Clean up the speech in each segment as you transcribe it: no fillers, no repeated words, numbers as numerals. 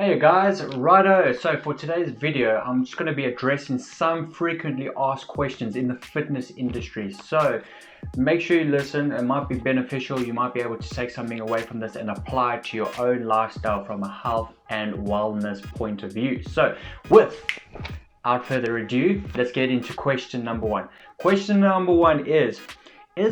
Hey guys, righto. So for today's video, I'm just going to be addressing some frequently asked questions in the fitness industry. So make sure you listen. It might be beneficial. You might be able to take something away from this and apply it to your own lifestyle from a health and wellness point of view. So without further ado, let's get into question number one. Question number one is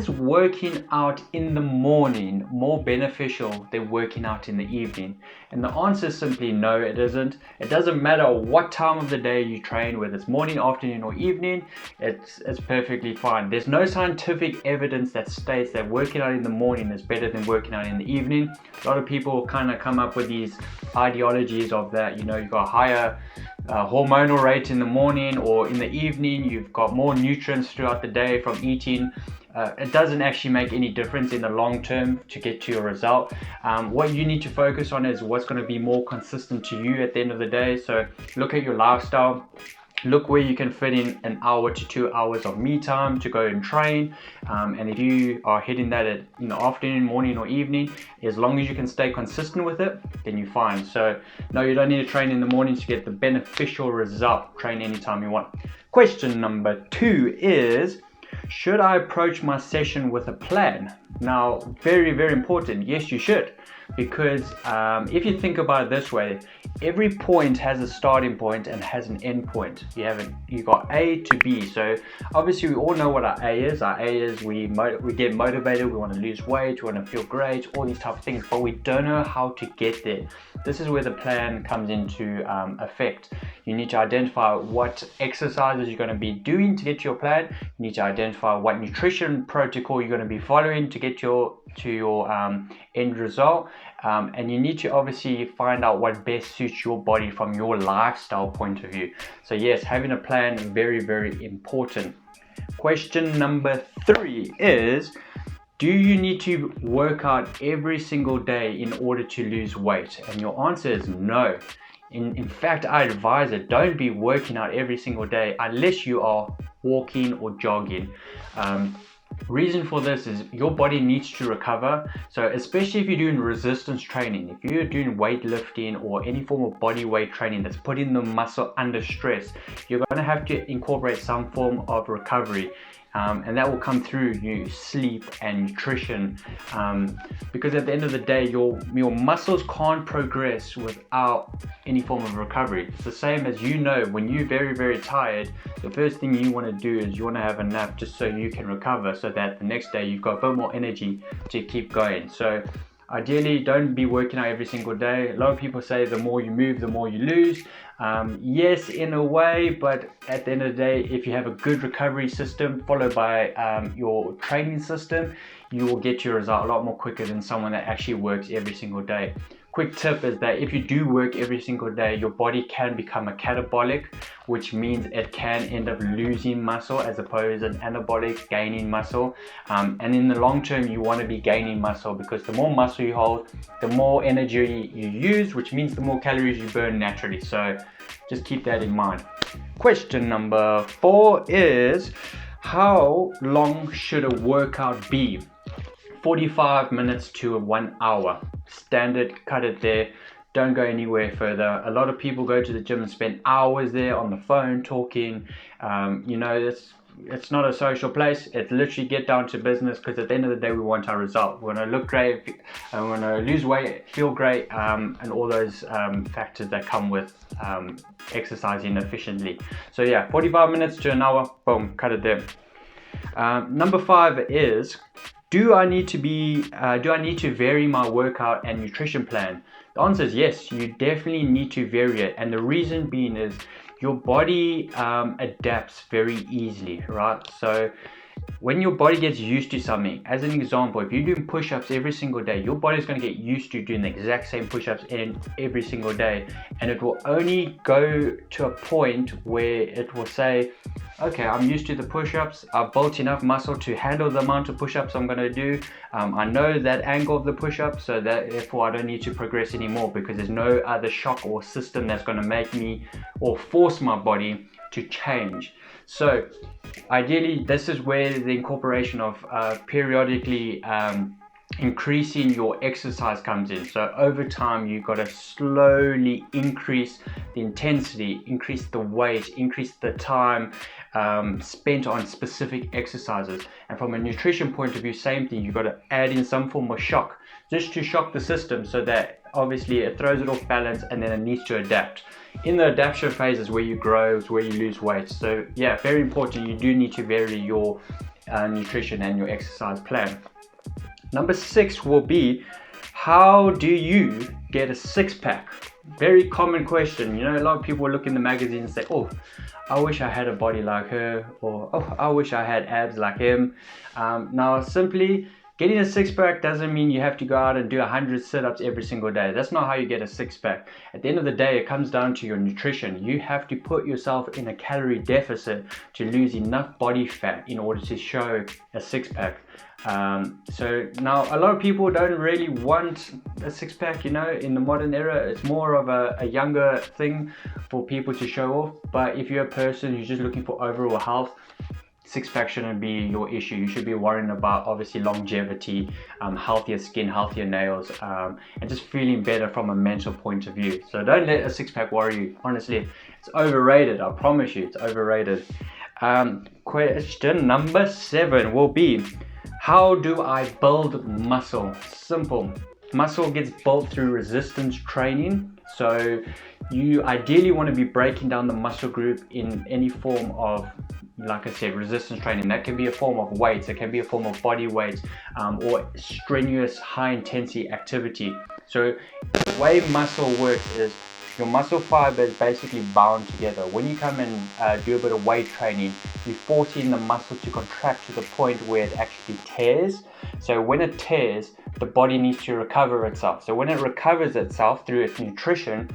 working out in the morning more beneficial than working out in the evening? And the answer is simply no, it isn't. It doesn't matter what time of the day you train, whether it's morning, afternoon, or evening, it's perfectly fine. There's no scientific evidence that states that working out in the morning is better than working out in the evening. A lot of people kind of come up with these ideologies of that, you've got higher hormonal rate in the morning, or in the evening you've got more nutrients throughout the day from eating. It doesn't actually make any difference in the long term to get to your result. What you need to focus on is what's going to be more consistent to you at the end of the day. So look at your lifestyle. Look where you can fit in an hour to 2 hours of me time to go and train. And if you are hitting that at afternoon, morning, or evening, as long as you can stay consistent with it, then you're fine. So no, you don't need to train in the mornings to get the beneficial result. Train anytime you want. Question number two is, should I approach my session with a plan? Now, very, very important. Yes, you should. Because if you think about it this way, every point has a starting point and has an end point. You got A to B. So obviously we all know what our A is. Our A is we get motivated, we want to lose weight, we want to feel great, all these type of things, but we don't know how to get there. This is where the plan comes into effect. You need to identify what exercises you're going to be doing to get to your plan. You need to identify what nutrition protocol you're going to be following to get to your end result, and you need to obviously find out what best suits your body from your lifestyle point of view. So yes, having a plan is very, very important. Question number three is, do you need to work out every single day in order to lose weight? And your answer is no. In fact, I advise it. Don't be working out every single day unless you are walking or jogging. Reason for this is your body needs to recover. So especially if you're doing resistance training, if you're doing weightlifting or any form of body weight training that's putting the muscle under stress, you're going to have to incorporate some form of recovery. And that will come through sleep and nutrition, because at the end of the day your muscles can't progress without any form of recovery. It's the same as when you're very, very tired, the first thing you want to do is you want to have a nap just so you can recover, so that the next day you've got a bit more energy to keep going. So ideally, don't be working out every single day. A lot of people say the more you move, the more you lose. Yes, in a way, but at the end of the day, if you have a good recovery system followed by your training system, you will get your result a lot more quicker than someone that actually works every single day. Quick tip is that if you do work every single day, your body can become a catabolic, which means it can end up losing muscle as opposed to an anabolic, gaining muscle. And in the long term, you want to be gaining muscle, because the more muscle you hold, the more energy you use, which means the more calories you burn naturally. So just keep that in mind. Question number four is, how long should a workout be? 45 minutes to 1 hour. Standard, cut it there. Don't go anywhere further. A lot of people go to the gym and spend hours there on the phone talking. It's not a social place. It's literally get down to business, because at the end of the day we want our result. We want to look great, we want to lose weight, feel great, and all those factors that come with exercising efficiently. So yeah, 45 minutes to an hour, boom, cut it there. Number five is, do I need to vary my workout and nutrition plan? The answer is yes, you definitely need to vary it. And the reason being is your body adapts very easily, right? So when your body gets used to something, as an example, if you're doing push-ups every single day, your body's going to get used to doing the exact same push-ups every single day, and it will only go to a point where it will say, okay, I'm used to the push-ups, I've built enough muscle to handle the amount of push-ups I'm going to do, I know that angle of the push-up, so that therefore I don't need to progress anymore, because there's no other shock or system that's going to make me or force my body to change. So ideally, this is where the incorporation of periodically increasing your exercise comes in. So over time, you've got to slowly increase the intensity, increase the weight, increase the time spent on specific exercises. And from a nutrition point of view, same thing. You've got to add in some form of shock, just to shock the system, so that obviously it throws it off balance, and then it needs to adapt. In the adaptation phase is where you grow, is where you lose weight. So yeah, very important. You do need to vary your nutrition and your exercise plan. Number 6 will be, how do you get a six-pack? Very common question. You know, a lot of people look in the magazine and say, oh, I wish I had a body like her, or oh, I wish I had abs like him. Now, simply getting a six-pack doesn't mean you have to go out and do 100 sit-ups every single day. That's not how you get a six-pack. At the end of the day, it comes down to your nutrition. You have to put yourself in a calorie deficit to lose enough body fat in order to show a six-pack. So now a lot of people don't really want a six-pack, you know, in the modern era. It's more of a younger thing for people to show off. But if you're a person who's just looking for overall health, six-pack shouldn't be your issue. You should be worrying about obviously longevity, healthier skin, healthier nails, and just feeling better from a mental point of view. So don't let a six-pack worry you. Honestly, it's overrated. I promise you, it's overrated. Question number 7 will be, how do I build muscle? Simple. Muscle gets built through resistance training. So you ideally want to be breaking down the muscle group in any form of, like I said, resistance training. That can be a form of weights, it can be a form of body weight, or strenuous high intensity activity. So the way muscle works is your muscle fiber is basically bound together. When you come and do a bit of weight training, you're forcing the muscle to contract to the point where it actually tears. So when it tears, the body needs to recover itself. So when it recovers itself through its nutrition,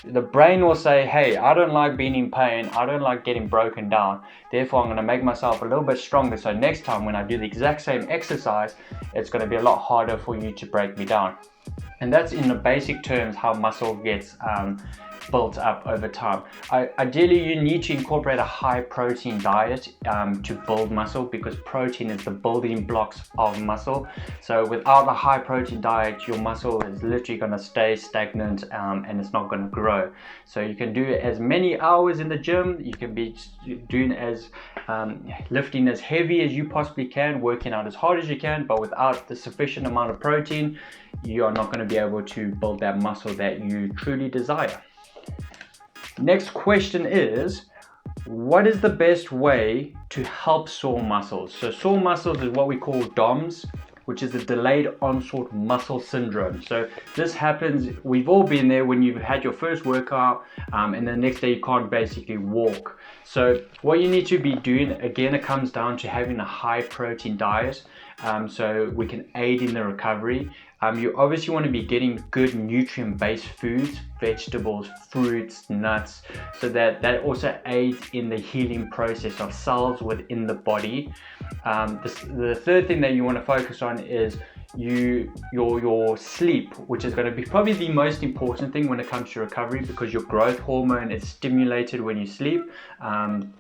the brain will say, hey, I don't like being in pain, I don't like getting broken down, therefore I'm going to make myself a little bit stronger, so next time when I do the exact same exercise, it's going to be a lot harder for you to break me down. And that's in the basic terms how muscle gets built up over time. Ideally, you need to incorporate a high protein diet to build muscle, because protein is the building blocks of muscle. So without a high protein diet, your muscle is literally going to stay stagnant and it's not going to grow. So you can do as many hours in the gym, you can be doing as lifting as heavy as you possibly can, working out as hard as you can, but without the sufficient amount of protein, you are not going to be able to build that muscle that you truly desire. Next question is, what is the best way to help sore muscles? So sore muscles is what we call DOMS, which is the delayed onset muscle syndrome. So this happens, we've all been there when you've had your first workout and the next day you can't basically walk. So what you need to be doing, again, it comes down to having a high protein diet, so we can aid in the recovery. You obviously want to be getting good nutrient-based foods, vegetables, fruits, nuts, so that also aids in the healing process of cells within the body. The third thing that you want to focus on is your sleep, which is going to be probably the most important thing when it comes to recovery, because your growth hormone is stimulated when you sleep, and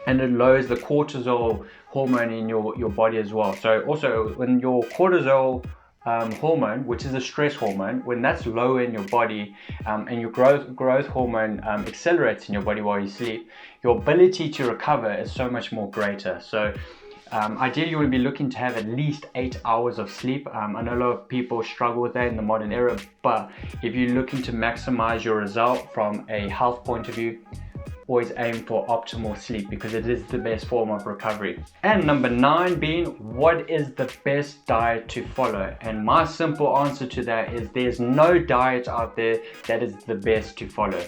it lowers the cortisol hormone in your body as well. So also when your cortisol hormone, which is a stress hormone, when that's low in your body, and your growth hormone accelerates in your body while you sleep, your ability to recover is so much more greater. So ideally you want to be looking to have at least 8 hours of sleep. I know a lot of people struggle with that in the modern era, but if you're looking to maximize your result from a health point of view, always aim for optimal sleep, because it is the best form of recovery. And number 9 being, what is the best diet to follow? And my simple answer to that is, there's no diet out there that is the best to follow.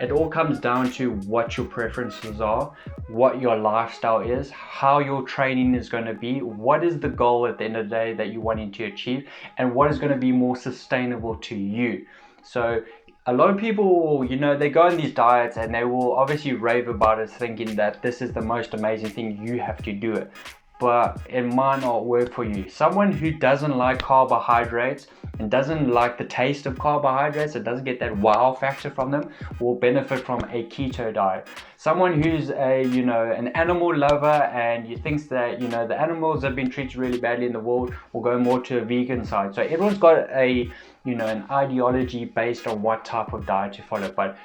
It all comes down to what your preferences are, what your lifestyle is, how your training is going to be, what is the goal at the end of the day that you're wanting to achieve, and what is going to be more sustainable to you. So a lot of people, you know, they go on these diets and they will obviously rave about it, thinking that this is the most amazing thing, you have to do it. but it might not work for you. Someone who doesn't like carbohydrates and doesn't like the taste of carbohydrates, and doesn't get that wow factor from them, will benefit from a keto diet. Someone who's an animal lover and you thinks that the animals have been treated really badly in the world, will go more to a vegan side. So everyone's got an ideology based on what type of diet to follow. But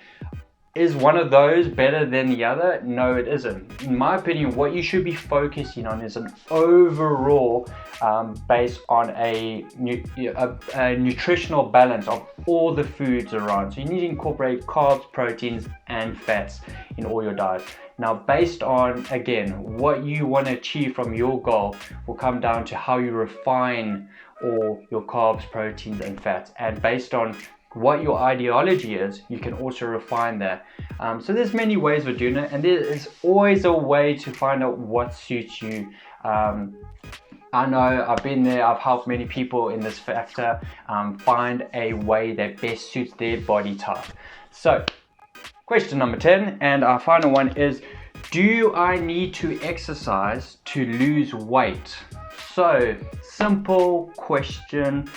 is one of those better than the other? No, it isn't. In my opinion, what you should be focusing on is an overall based on a nutritional balance of all the foods around. So you need to incorporate carbs, proteins, and fats in all your diet. Now, based on, again, what you want to achieve from your goal will come down to how you refine all your carbs, proteins, and fats. And based on what your ideology is, you can also refine that. So there's many ways of doing it, and there is always a way to find out what suits you. I know I've been there, I've helped many people in this factor find a way that best suits their body type. So question number 10, and our final one is, do I need to exercise to lose weight? So simple question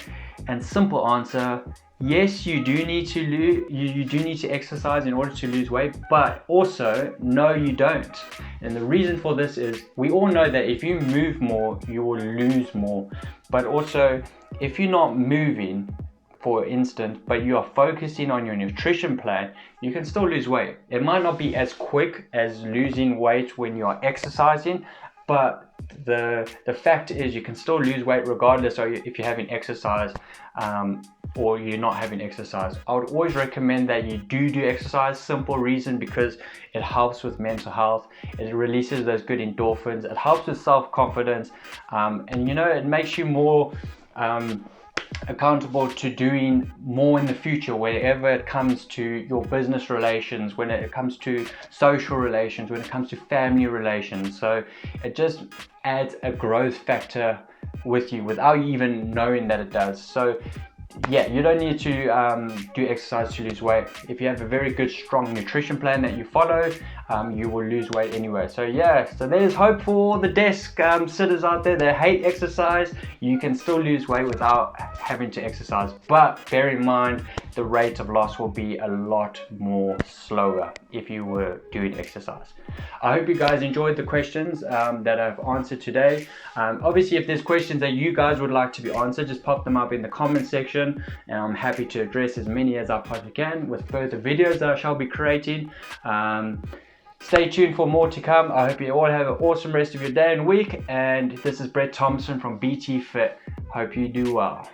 and simple answer. Yes, you do need to exercise in order to lose weight, but also no, you don't. And the reason for this is, we all know that if you move more, you will lose more. But also, if you're not moving, for instance, but you are focusing on your nutrition plan, you can still lose weight. It might not be as quick as losing weight when you are exercising, but the fact is you can still lose weight regardless of if you're having exercise or you're not having exercise. I would always recommend that you do exercise. Simple reason, because it helps with mental health, it releases those good endorphins, it helps with self-confidence, and it makes you more accountable to doing more in the future, wherever it comes to your business relations, when it comes to social relations, when it comes to family relations. So it just adds a growth factor with you without you even knowing that it does. So yeah, you don't need to do exercise to lose weight. If you have a very good, strong nutrition plan that you follow, you will lose weight anyway. So yeah, so there's hope for the desk sitters out there that hate exercise. You can still lose weight without having to exercise, but bear in mind the rate of loss will be a lot more slower if you were doing exercise. I hope you guys enjoyed the questions that I've answered today. Obviously, if there's questions that you guys would like to be answered, just pop them up in the comment section, and I'm happy to address as many as I possibly can with further videos that I shall be creating. Stay tuned for more to come. I hope you all have an awesome rest of your day and week. And this is Brett Thompson from BT Fit. Hope you do well.